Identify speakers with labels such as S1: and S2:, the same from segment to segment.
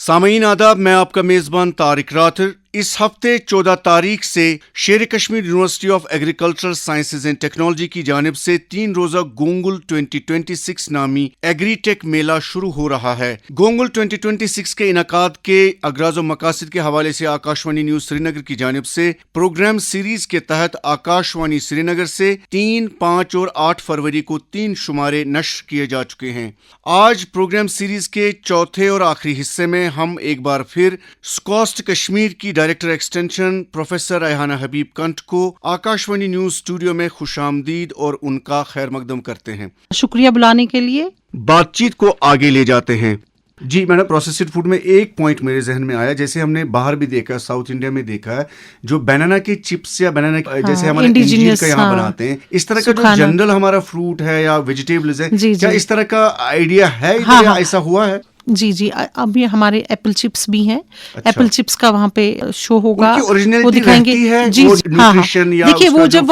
S1: सामीन आदाब, मैं आपका मेजबान तारिक राथिर। इस हफ्ते 14 तारीख से शेर Kashmir university of agricultural sciences and technology की जानिब से 3 रोजा गोंगुल 2026 नामी एग्रीटेक मेला शुरू हो रहा है। गोंगुल 2026 के इनकाद के अगराज और मकासद के हवाले से आकाशवाणी न्यूज श्रीनगर की जानिब से प्रोग्राम सीरीज के तहत आकाशवाणी श्रीनगर से 3, 5 और 8 फरवरी को 3 शुमारे नश्र किए जा चुके हैं। आज प्रोग्राम सीरीज के चौथे और आखिरी हिस्से में हम एक बार फिर स्कॉस्ट कश्मीर की डायरेक्टर एक्सटेंशन प्रोफेसर रेहाना हबीब कंठ को आकाशवाणी न्यूज स्टूडियो में खुशामदीद और उनका खैर मकदम करते हैं।
S2: शुक्रिया बुलाने के लिए।
S1: बातचीत को आगे ले जाते हैं। जी मैडम, प्रोसेस्ड फूड में एक पॉइंट मेरे जहन में आया, जैसे हमने बाहर भी देखा, साउथ इंडिया में देखा है, जो बनाना के चिप्स या बनाना जैसे हमारे इंडिजिनियस का यहाँ बनाते हैं, इस तरह का जो जनरल हमारा फ्रूट है या वेजिटेबल्स है, क्या इस तरह का आइडिया है या ऐसा हुआ है?
S2: जी, अभी हमारे एप्पल चिप्स भी हैं। अच्छा। एप्पल चिप्स का वहाँ पे शो होगा,
S1: वो दिखाएंगे। जी हाँ,
S2: देखिए वो जब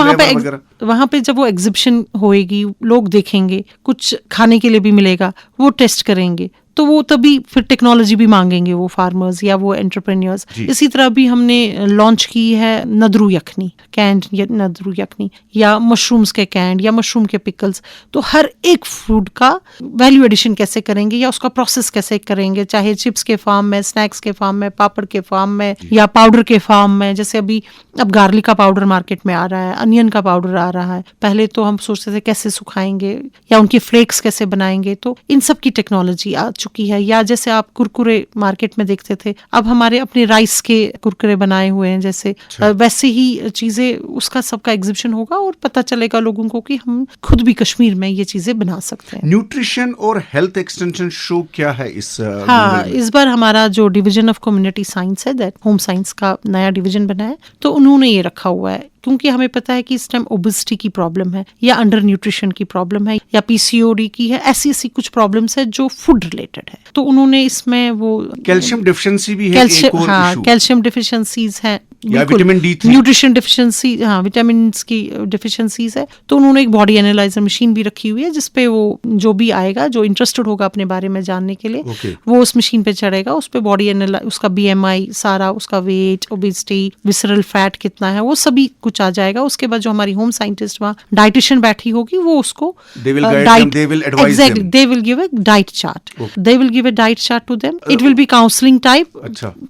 S2: वहाँ पे जब वो एग्जिबिशन होएगी, लोग देखेंगे, कुछ खाने के लिए भी मिलेगा, वो टेस्ट करेंगे, तो वो तभी फिर टेक्नोलॉजी भी मांगेंगे वो फार्मर्स या वो एंटरप्रेन्योर्स। इसी तरह भी हमने लॉन्च की है नदरू यखनी, कैंड नदरू यखनी, या मशरूम्स के कैंड या मशरूम के पिकल्स। तो हर एक फूड का वैल्यू एडिशन कैसे करेंगे या उसका प्रोसेस कैसे करेंगे, चाहे चिप्स के फार्म में, स्नैक्स के फार्म में, पापड़ के फार्म में या पाउडर के फार्म में। जैसे अब गार्लिक का पाउडर मार्केट में आ रहा है, अनियन का पाउडर आ रहा है। पहले तो हम सोचते थे कैसे सुखाएंगे या उनके फ्लेक्स कैसे बनाएंगे, तो इन सब की टेक्नोलॉजी आ चुकी है। या जैसे आप कुरकुरे मार्केट में देखते थे, अब हमारे अपने राइस के कुरकुरे बनाए हुए हैं, जैसे वैसे ही चीजें, उसका सबका एग्जिबिशन होगा और पता चलेगा लोगों को कि हम खुद भी कश्मीर में ये चीजें बना सकते हैं।
S1: न्यूट्रिशन और हेल्थ एक्सटेंशन शो क्या है इस
S2: इस बार हमारा जो डिवीजन ऑफ कम्युनिटी साइंस है, दैट होम साइंस का नया डिवीजन बना है, तो उन्होंने ये रखा हुआ है, क्योंकि हमें पता है कि इस टाइम ओबेसिटी की प्रॉब्लम है या अंडर न्यूट्रिशन की प्रॉब्लम है या पीसीओडी की है, ऐसी कुछ प्रॉब्लम्स है जो फूड रिलेटेड है। तो उन्होंने इसमें वो
S1: कैल्शियम डिफिशिएंसी भी है,
S2: कैल्शियम डिफिशिएंसीज है,
S1: या vitamin D3,
S2: nutrition deficiency, vitamin की डिफिशिएंसीज है। तो उन्होंने एक बॉडी एनालाइजर मशीन भी रखी हुई है, जिसपे वो जो भी आएगा, जो इंटरेस्टेड होगा अपने बारे में जानने के लिए, वो उस मशीन पे चढ़ेगा, उस पे बॉडी एनालाइज, उसका BMI सारा, उसका वेट, ओबेसिटी, विसरल फैट कितना है, वो सभी कुछ आ जाएगा। उसके बाद जो हमारी होम साइंटिस्ट वहाँ डाइटिशियन बैठी होगी, वो उसको
S1: they will
S2: give a diet chart. They will give a diet chart to them. It will be counseling type.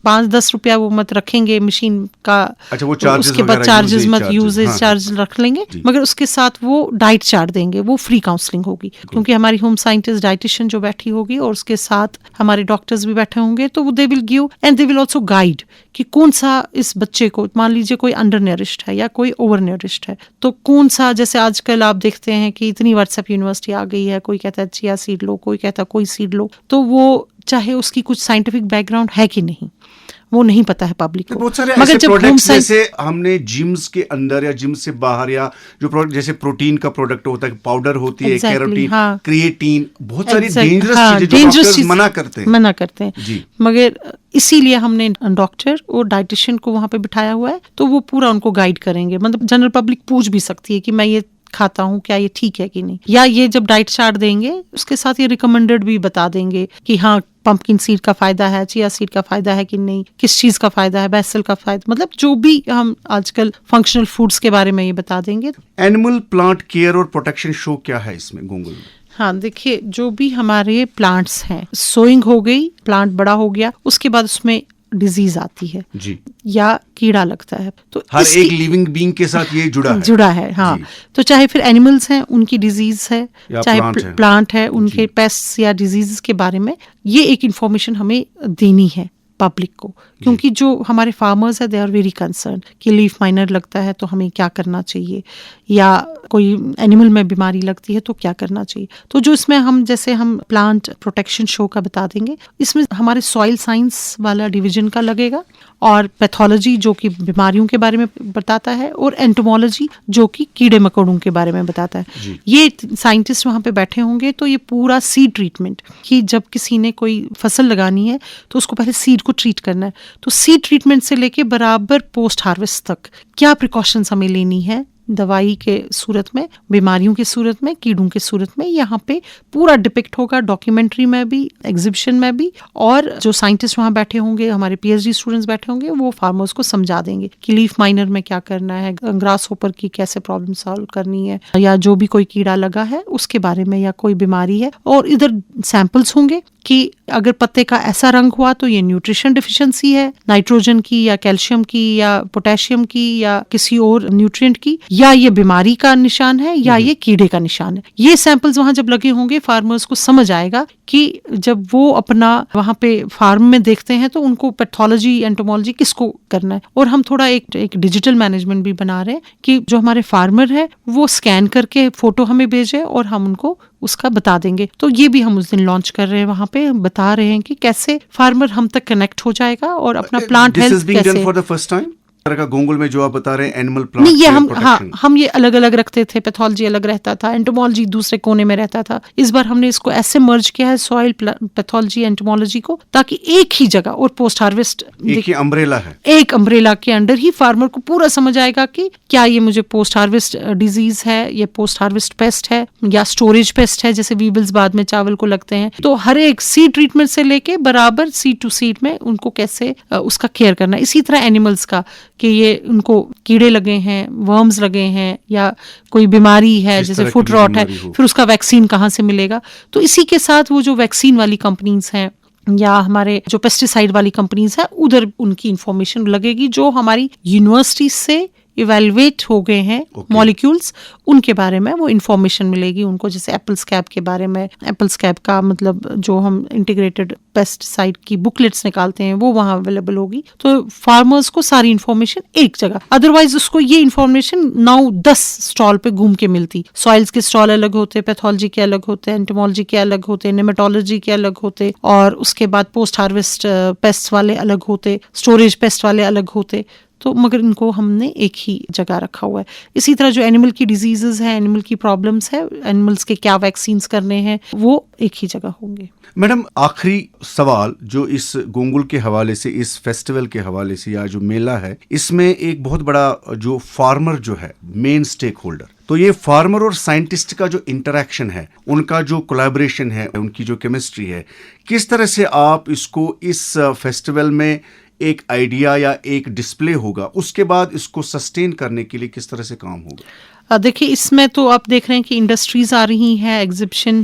S2: 5-10 रुपया वो मत रखेंगे मशीन का।
S1: अच्छा, वो चार्जेस,
S2: उसके बाद चार्जेस मत, यूजेज चार्ज रख लेंगे, मगर उसके साथ वो डाइट चार्ट देंगे, वो फ्री काउंसलिंग होगी, क्योंकि हमारी होम साइंटिस्ट डाइटिशियन जो बैठी होगी और उसके साथ हमारे डॉक्टर्स भी बैठे होंगे, तो वो they will give and they will also guide कि कौन सा इस बच्चे को, मान लीजिए कोई अंडर नरिश्ड है या कोई ओवर नरिश्ड है, तो कौन सा, जैसे आजकल आप देखते हैं कि इतनी व्हाट्सएप यूनिवर्सिटी आ गई है, कोई कहता है चिया सीड लो, कोई कहता है कोई सीड लो, तो वो चाहे उसकी कुछ साइंटिफिक बैकग्राउंड है कि नहीं, वो नहीं पता है पब्लिक को।
S1: बहुत सारे ऐसे प्रोडक्ट्स जैसे हमने जिम्स के अंदर या जिम से बाहर, या जो प्रोडक्ट जैसे प्रोटीन का प्रोडक्ट होता है, पाउडर होती है, कैरोटीन, क्रिएटिन, बहुत सारी डेंजरस चीजें जो डॉक्टर्स मना करते हैं जी।
S2: मगर इसीलिए हमने डॉक्टर और डाइटिशियन को वहां पे बिठाया हुआ है, तो वो पूरा उनको गाइड करेंगे। मतलब जनरल पब्लिक पूछ भी सकती है कि मैं ये खाता हूँ, क्या ये ठीक है कि नहीं, या ये जब डाइट चार्ट देंगे उसके साथ ये रिकमेंडेड भी बता देंगे कि हाँ, पंपकिन सीड का फायदा है, चिया सीड का फायदा है कि नहीं, किस चीज का फायदा है, बेसल का फायदा, मतलब जो भी हम आजकल फंक्शनल फूड्स के बारे में ये बता देंगे।
S1: एनिमल प्लांट केयर और प्रोटेक्शन शो क्या है इसमें गोंगुल में?
S2: हाँ, देखिए जो भी हमारे प्लांट्स हैं, सोइंग हो गई, प्लांट बड़ा हो गया, उसके बाद उसमें डिजीज आती है
S1: जी,
S2: या कीड़ा लगता है, तो
S1: हर एक लिविंग बीइंग के साथ ये जुड़ा है।
S2: हाँ, तो चाहे फिर एनिमल्स हैं, उनकी डिजीज है, चाहे प्लांट है, उनके पेस्ट्स या डिजीज के बारे में ये एक इंफॉर्मेशन हमें देनी है पब्लिक को, क्योंकि जो हमारे फार्मर्स है, दे आर वेरी कंसर्न कि लीफ माइनर लगता है तो हमें क्या करना चाहिए, या कोई एनिमल में बीमारी लगती है तो क्या करना चाहिए। तो जो इसमें हम प्लांट प्रोटेक्शन शो का बता देंगे, इसमें हमारे सॉइल साइंस वाला डिवीजन का लगेगा, और पैथोलॉजी जो कि बीमारियों के बारे में बताता है, और एंटोमोलॉजी जो कि कीड़े मकोड़ों के बारे में बताता है। ये साइंटिस्ट वहाँ पे बैठे होंगे, तो ये पूरा सीड ट्रीटमेंट, कि जब किसी ने कोई फसल लगानी है तो उसको पहले सीड को ट्रीट करना है, तो सीड ट्रीटमेंट से लेके बराबर पोस्ट हार्वेस्ट तक क्या प्रिकॉशंस हमें लेनी है दवाई के सूरत में, बीमारियों की सूरत में, कीड़ों की सूरत में यहाँ पे पूरा डिपिक्ट होगा, डॉक्यूमेंट्री में भी, एग्जिबिशन में भी। और जो साइंटिस्ट वहाँ बैठे होंगे, हमारे पीएचडी स्टूडेंट्स बैठे होंगे, वो फार्मर्स को समझा देंगे कि लीफ माइनर में क्या करना है, ग्रास होपर की कैसे प्रॉब्लम सॉल्व करनी है, या जो भी कोई कीड़ा लगा है उसके बारे में, या कोई बीमारी है। और इधर सैंपल्स होंगे कि अगर पत्ते का ऐसा रंग हुआ तो ये न्यूट्रिशन डिफिशिएंसी है, नाइट्रोजन की या कैल्शियम की या पोटेशियम की या किसी और न्यूट्रिएंट की, या ये बीमारी का निशान है या ये कीड़े का निशान है। ये सैंपल्स वहां जब लगे होंगे, फार्मर्स को समझ आएगा कि जब वो अपना वहां पे फार्म में देखते हैं तो उनको पैथोलॉजी, एंटोमोलॉजी किसको करना है। और हम थोड़ा एक डिजिटल मैनेजमेंट भी बना रहे हैं कि जो हमारे फार्मर है वो स्कैन करके फोटो हमें भेजे और हम उनको उसका बता देंगे। तो ये भी हम उस दिन लॉन्च कर रहे हैं, वहाँ पे बता रहे हैं कि कैसे फार्मर हम तक कनेक्ट हो जाएगा और अपना प्लांट हेल्थ कैसे।
S1: फॉर द फर्स्ट टाइम तरह का गोंगल में जो आप बता रहे हैं एनिमल प्लांट
S2: नहीं, ये हम ये अलग अलग रखते थे, पैथोलॉजी अलग रहता था, एंटोमोलॉजी दूसरे कोने में रहता था। इस बार हमने इसको ऐसे मर्ज किया है, सॉइल, पैथोलॉजी, एंटोमोलॉजी को, ताकि एक ही जगह और पोस्ट हार्वेस्ट
S1: एक ही अम्ब्रेला है,
S2: एक अम्ब्रेला के अंडर ही फार्मर को पूरा समझ आएगा कि क्या ये मुझे पोस्ट हार्वेस्ट डिजीज है, ये पोस्ट हार्वेस्ट पेस्ट है या स्टोरेज पेस्ट है, जैसे वीबल्स बाद में चावल को लगते हैं। तो हर एक सीड ट्रीटमेंट से लेके बराबर सीड टू सीड में उनको कैसे उसका केयर करना। इसी तरह एनिमल्स का कि ये उनको कीड़े लगे हैं, वर्म्स लगे हैं या कोई बीमारी है जैसे फुट रॉट है, फिर उसका वैक्सीन कहाँ से मिलेगा। तो इसी के साथ वो जो वैक्सीन वाली कंपनीज हैं या हमारे जो पेस्टिसाइड वाली कंपनीज है, उधर उनकी इंफॉर्मेशन लगेगी जो हमारी यूनिवर्सिटी से इवेलुएट हो गए हैं मॉलिक्यूल्स, उनके बारे में वो इंफॉर्मेशन मिलेगी उनको। जैसे एप्पल स्कैब के बारे में, एप्पल स्कैब का मतलब जो हम इंटीग्रेटेड पेस्टिसाइड की बुकलेट्स निकालते हैं वो वहाँ अवेलेबल होगी। तो फार्मर्स को सारी इंफॉर्मेशन एक जगह, अदरवाइज उसको ये इंफॉर्मेशन 9-10 स्टॉल पे घूम के मिलती। सॉइल्स के स्टॉल अलग होते, पैथोलॉजी के अलग होते, एंटोमोलॉजी के अलग होते, नेमेटोलॉजी के अलग होते, और उसके बाद पोस्ट हार्वेस्ट पेस्ट वाले अलग होते, स्टोरेज पेस्ट वाले अलग होते। तो मगर इनको हमने एक ही जगह रखा हुआ है। इसी तरह जो एनिमल की डिजीजेस हैं, एनिमल की प्रॉब्लम्स है, एनिमल्स के क्या वैक्सीन्स करने हैं, वो एक ही जगह होंगे।
S1: मैडम, आखिरी सवाल जो इस गोंगुल के हवाले से, इस फेस्टिवल के हवाले से या जो मेला है, इसमें एक बहुत बड़ा जो फार्मर जो है मेन स्टेक होल्डर, तो ये फार्मर और साइंटिस्ट का जो इंटरेक्शन है, उनका जो कोलैबोरेशन है, उनकी जो केमिस्ट्री है, किस तरह से आप इसको इस फेस्टिवल में एक आइडिया या एक डिस्प्ले होगा, उसके बाद इसको सस्टेन करने के लिए किस तरह से काम होगा?
S2: देखिए, इसमें तो आप देख रहे हैं कि इंडस्ट्रीज आ रही हैं, एग्जिबिशन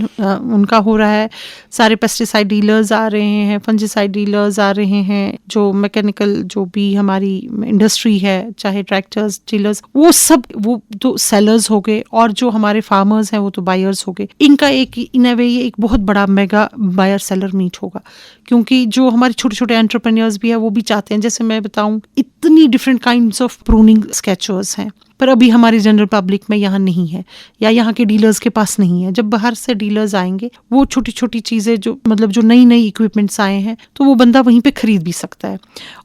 S2: उनका हो रहा है, सारे पेस्टिसाइड डीलर्स आ रहे हैं, फंजिसाइड डीलर्स आ रहे हैं, जो मैकेनिकल जो भी हमारी इंडस्ट्री है, चाहे ट्रैक्टर्स डीलर्स, वो सब, वो तो सेलर्स हो गए, और जो हमारे फार्मर्स हैं वो तो बायर्स हो गए। इनका एक इन अ वे ये एक बहुत बड़ा मेगा बायर सेलर मीट होगा, क्योंकि जो हमारे छोटे छोटे एंटरप्रेन्योर्स भी है वो भी चाहते हैं, जैसे मैं बताऊं, इतनी different kinds of pruning Skechers हैं, पर अभी हमारी जनरल पब्लिक में यहाँ नहीं है, या यहाँ के डीलर्स के पास नहीं है। जब बाहर से डीलर्स आएंगे, वो छोटी छोटी चीज़ें जो मतलब जो नई नई इक्विपमेंट्स आए हैं, तो वो बंदा वहीं पे खरीद भी सकता है।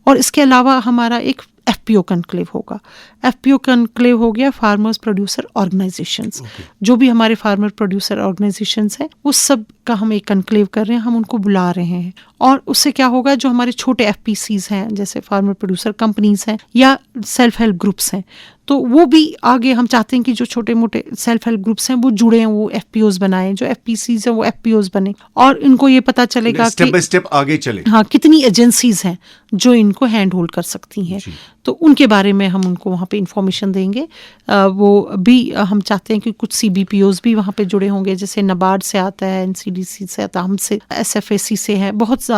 S2: और इसके अलावा हमारा एक FPO कॉन्क्लेव होगा। FPO कॉन्क्लेव हो गया फार्मर्स प्रोड्यूसर ऑर्गेनाइजेशंस। जो भी हमारे फार्मर प्रोड्यूसर ऑर्गेनाइजेशंस हैं, उस सब का हम एक कॉन्क्लेव कर रहे हैं, हम उनको बुला रहे हैं। और उससे क्या होगा, जो हमारे छोटे FPCs हैं, जैसे फार्मर प्रोड्यूसर कंपनीज हैं या सेल्फ हेल्प ग्रुप्स हैं, तो वो भी आगे हम चाहते हैं कि जो छोटे मोटे सेल्फ हेल्प ग्रुप्स हैं वो जुड़े हैं, वो FPOs बनाएं, जो FPCs हैं वो FPOs बने, और इनको ये पता चलेगा
S1: स्टेप बाय स्टेप आगे चले।
S2: हाँ, कितनी एजेंसीज हैं जो इनको हैंड होल्ड कर सकती हैं, तो उनके बारे में हम उनको वहाँ पे इंफॉर्मेशन देंगे। वो भी हम चाहते हैं कि कुछ CBPOs भी वहाँ पे जुड़े होंगे, जैसे नाबार्ड से आता है, NCDC से आता है, हमसे SFAC से है, बहुत ज़्यादा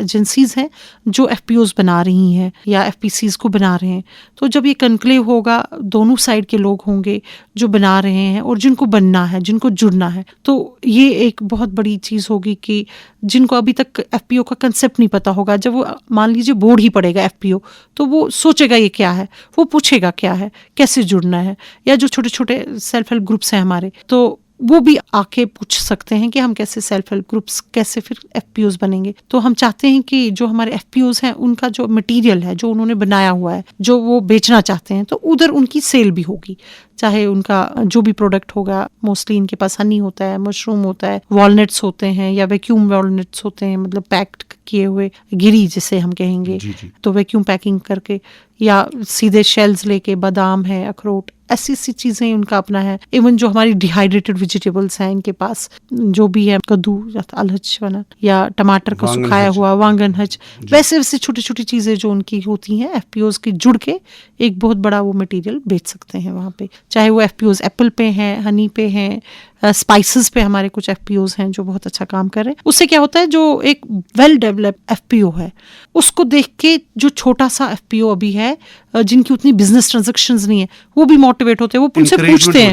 S2: एजेंसीज हैं जो FPOs बना रही हैं या FPCs को बना रहे हैं। तो जब ये कॉन्क्लेव होगा, दोनों साइड के लोग होंगे जो बना रहे हैं और जिनको बनना है, जिनको जुड़ना है, तो ये एक बहुत बड़ी चीज़ होगी कि जिनको अभी तक FPO का कंसेप्ट नहीं पता होगा, जब वो मान लीजिए बोर्ड ही पड़ेगा FPO, तो वो सोचेगा ये क्या है, वो पूछेगा क्या है, कैसे जुड़ना है, या जो छोटे छोटे सेल्फ हेल्प ग्रुप्स हैं हमारे, तो वो भी आके पूछ सकते हैं कि हम कैसे सेल्फ हेल्प ग्रुप्स, कैसे फिर FPOs बनेंगे। तो हम चाहते हैं कि जो हमारे FPOs हैं, उनका जो मटेरियल है, जो उन्होंने बनाया हुआ है, जो वो बेचना चाहते हैं, तो उधर उनकी सेल भी होगी। चाहे उनका जो भी प्रोडक्ट होगा, मोस्टली इनके पास हनी होता है, मशरूम होता है, वॉलनट्स होते हैं या वैक्यूम वॉलनट्स होते हैं, मतलब पैक्ड किए हुए गिरी जिसे हम कहेंगे, तो वैक्यूम पैकिंग करके, या सीधे शेल्स लेके, बादाम है, अखरोट, ऐसी ऐसी चीजें उनका अपना है। इवन जो हमारी डिहाइड्रेटेड वेजिटेबल्स हैं इनके पास, जो भी है कद्दू या अलहच बना या टमाटर का
S1: वांगन
S2: सुखाया
S1: हज।
S2: हुआ वांगन हज, वैसे वैसे छोटी छोटी चीजें जो उनकी होती हैं एफपीओज की जुड़ के एक बहुत बड़ा वो मटेरियल बेच सकते हैं वहाँ पे। चाहे वो एफपीओज एप्पल पे हैं, हनी पे हैं, स्पाइसेस पे हमारे कुछ एफपीओज हैं जो बहुत अच्छा काम कर रहे हैं। उससे क्या होता है, जो एक वेल डेवलप्ड एफपीओ है उसको देख के जो छोटा सा एफपीओ अभी है जिनकी उतनी बिजनेस ट्रांजैक्शंस नहीं है, वो भी मोटिवेट होते हैं, वो उनसे पूछते हैं,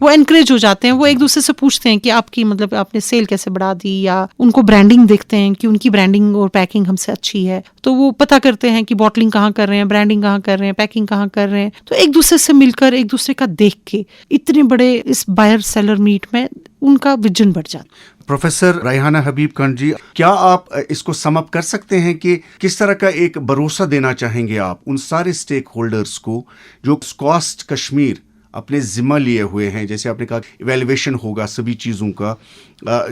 S2: वो एनकरेज हो जाते हैं, वो एक दूसरे से पूछते हैं कि आपकी मतलब आपने सेल कैसे बढ़ा दी, या उनको ब्रांडिंग देखते हैं कि उनकी ब्रांडिंग और पैकिंग हमसे अच्छी है, तो वो पता करते हैं कि बॉटलिंग कहाँ कर रहे हैं, ब्रांडिंग कहाँ कर रहे हैं, पैकिंग कहाँ कर रहे हैं। तो एक दूसरे से मिलकर, एक दूसरे का देख के इतने बड़े इस बायर सेलर मीट में उनका विजन बढ़ जाता।
S1: प्रोफेसर रायहाना हबीब खान जी, क्या आप इसको सम अप कर सकते हैं कि किस तरह का एक भरोसा देना चाहेंगे आप उन सारे स्टेक होल्डर्स को जो स्क्वास्ट कश्मीर अपने जिम्मा लिए हुए हैं? जैसे आपने कहा इवैल्यूएशन होगा सभी चीज़ों का,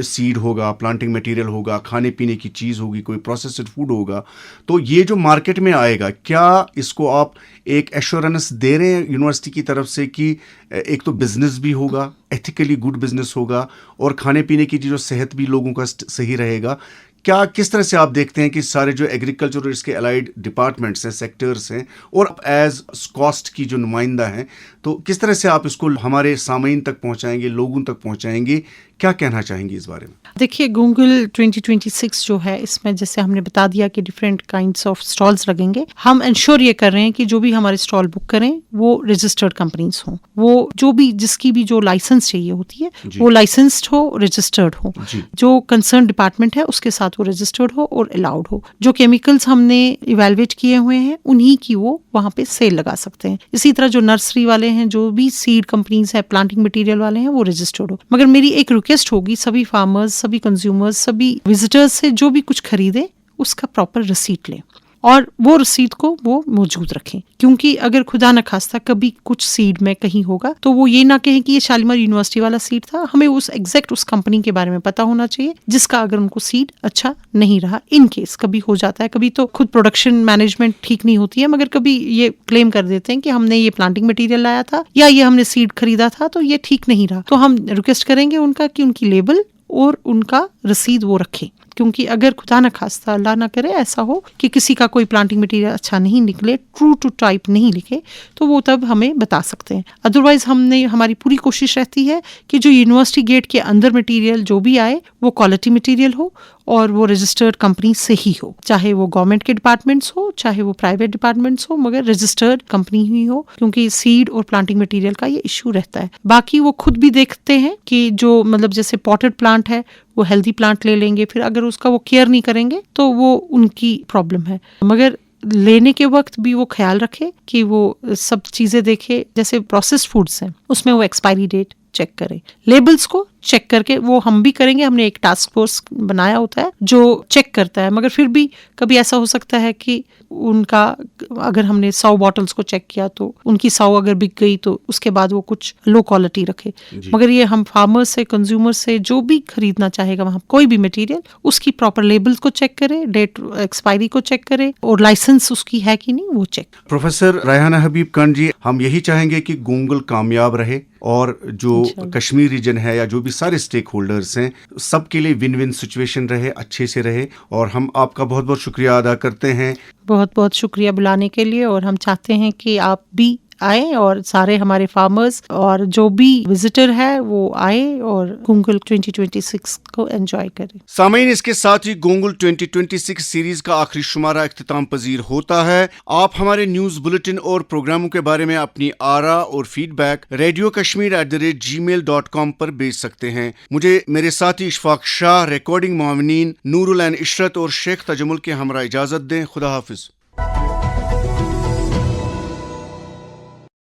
S1: सीड होगा, प्लांटिंग मटेरियल होगा, खाने पीने की चीज़ होगी, कोई प्रोसेस्ड फूड होगा, तो ये जो मार्केट में आएगा, क्या इसको आप एक एश्योरेंस दे रहे हैं यूनिवर्सिटी की तरफ से कि एक तो बिजनेस भी होगा, एथिकली गुड बिजनेस होगा, और खाने पीने की जो सेहत भी लोगों का सही रहेगा? क्या किस तरह से आप देखते हैं कि सारे जो एग्रीकल्चर और इसके अलाइड डिपार्टमेंट्स हैं, सेक्टर्स हैं, और एज कॉस्ट की जो नुमाइंदा हैं, तो किस तरह से आप इसको हमारे सामीन तक पहुंचाएंगे, लोगों तक पहुंचाएंगे? क्या कहना चाहेंगे इस बारे में?
S2: देखिए, गूगल 2026 जो है, इसमें जैसे हमने बता दिया कि डिफरेंट काइंड्स ऑफ स्टॉल्स लगेंगे। हम इंश्योर ये कर रहे हैं कि जो भी हमारे स्टॉल बुक करें वो रजिस्टर्ड कंपनीज हों, वो जो भी जिसकी भी जो लाइसेंस चाहिए होती है वो लाइसेंस्ड हो, रजिस्टर्ड हो, जो कंसर्न डिपार्टमेंट है उसके साथ वो रजिस्टर्ड हो और अलाउड हो। जो केमिकल्स हमने इवेलुएट किए हुए हैं उन्हीं की वो वहाँ पे सेल लगा सकते हैं। इसी तरह जो नर्सरी वाले हैं, जो भी सीड कंपनीज है, प्लांटिंग मटेरियल वाले हैं, वो रजिस्टर्ड हो। मगर मेरी एक रिक्वेस्ट होगी सभी फार्मर्स, सभी कंज्यूमर्स, सभी विजिटर्स से, जो भी कुछ खरीदे उसका प्रॉपर रसीट लें और वो रसीद को वो मौजूद रखें, क्योंकि अगर खुदा न खास्ता कभी कुछ सीड में कहीं होगा तो वो ये ना कहें कि ये शालीमार यूनिवर्सिटी वाला सीड था। हमें उस एग्जैक्ट उस कंपनी के बारे में पता होना चाहिए जिसका अगर उनको सीड अच्छा नहीं रहा। इन केस कभी हो जाता है, कभी तो खुद प्रोडक्शन मैनेजमेंट ठीक नहीं होती है, मगर कभी ये क्लेम कर देते हैं कि हमने ये प्लांटिंग मटीरियल लाया था या ये हमने सीड खरीदा था तो ये ठीक नहीं रहा। तो हम रिक्वेस्ट करेंगे उनका कि उनकी लेबल और उनका रसीद वो रखें, क्योंकि अगर खुदा न खास्ता अल्लाह ना करे ऐसा हो कि किसी का कोई प्लांटिंग मटेरियल अच्छा नहीं निकले, ट्रू टू टाइप नहीं लिखे, तो वो तब हमें बता सकते हैं। अदरवाइज हमारी पूरी कोशिश रहती है कि जो यूनिवर्सिटी गेट के अंदर मटेरियल जो भी आए वो क्वालिटी मटेरियल हो और वो रजिस्टर्ड कंपनी से ही हो, चाहे वो गवर्नमेंट के डिपार्टमेंट्स हो, चाहे वो प्राइवेट डिपार्टमेंट्स हो, मगर रजिस्टर्ड कंपनी ही हो, क्योंकि सीड और प्लांटिंग मटेरियल का ये इशू रहता है। बाकी वो खुद भी देखते हैं कि जो मतलब जैसे पॉटेड प्लांट है वो हेल्दी प्लांट ले लेंगे, फिर अगर उसका वो केयर नहीं करेंगे तो वो उनकी प्रॉब्लम है। मगर लेने के वक्त भी वो ख्याल रखे कि वो सब चीजें देखे। जैसे प्रोसेस्ड फूड्स हैं उसमें वो एक्सपायरी डेट चेक करें, लेबल्स को चेक करके, वो हम भी करेंगे। हमने एक टास्क फोर्स बनाया होता है जो चेक करता है, मगर फिर भी कभी ऐसा हो सकता है कि उनका अगर हमने 100 बॉटल्स को चेक किया तो उनकी 100 अगर बिक गई तो उसके बाद वो कुछ लो क्वालिटी रखे। मगर ये हम फार्मर से, कंज्यूमर से, जो भी खरीदना चाहेगा वहाँ कोई भी मटेरियल, उसकी प्रॉपर लेबल्स को चेक करे, डेट एक्सपायरी को चेक करे और लाइसेंस उसकी है कि नहीं वो चेक।
S1: प्रोफेसर रायहाना हबीब खान जी, हम यही चाहेंगे कि गूगल कामयाब रहे और जो कश्मीर रीजन है या जो भी सारे स्टेक होल्डर्स हैं सबके लिए विन विन सिचुएशन रहे, अच्छे से रहे। और हम आपका बहुत बहुत शुक्रिया अदा करते हैं।
S2: बहुत बहुत शुक्रिया बुलाने के लिए, और हम चाहते हैं कि आप भी आए और सारे हमारे फार्मर्स और जो भी विजिटर है वो आए और गूगल 2026 को एंजॉय करें।
S1: सामीन, इसके साथ ही गूगल 2026 सीरीज का आखिरी शुमारा इख्तिताम पजीर होता है। आप हमारे न्यूज बुलेटिन और प्रोग्रामों के बारे में अपनी आरा और फीडबैक radiokashmir@gmail.com पर भेज सकते हैं। मुझे मेरे साथी इशफाक शाह, रिकॉर्डिंग मुआविनीन नूरुल एन इशरत और शेख तजमुल के हमरा इजाजत दें। खुदा हाफिज।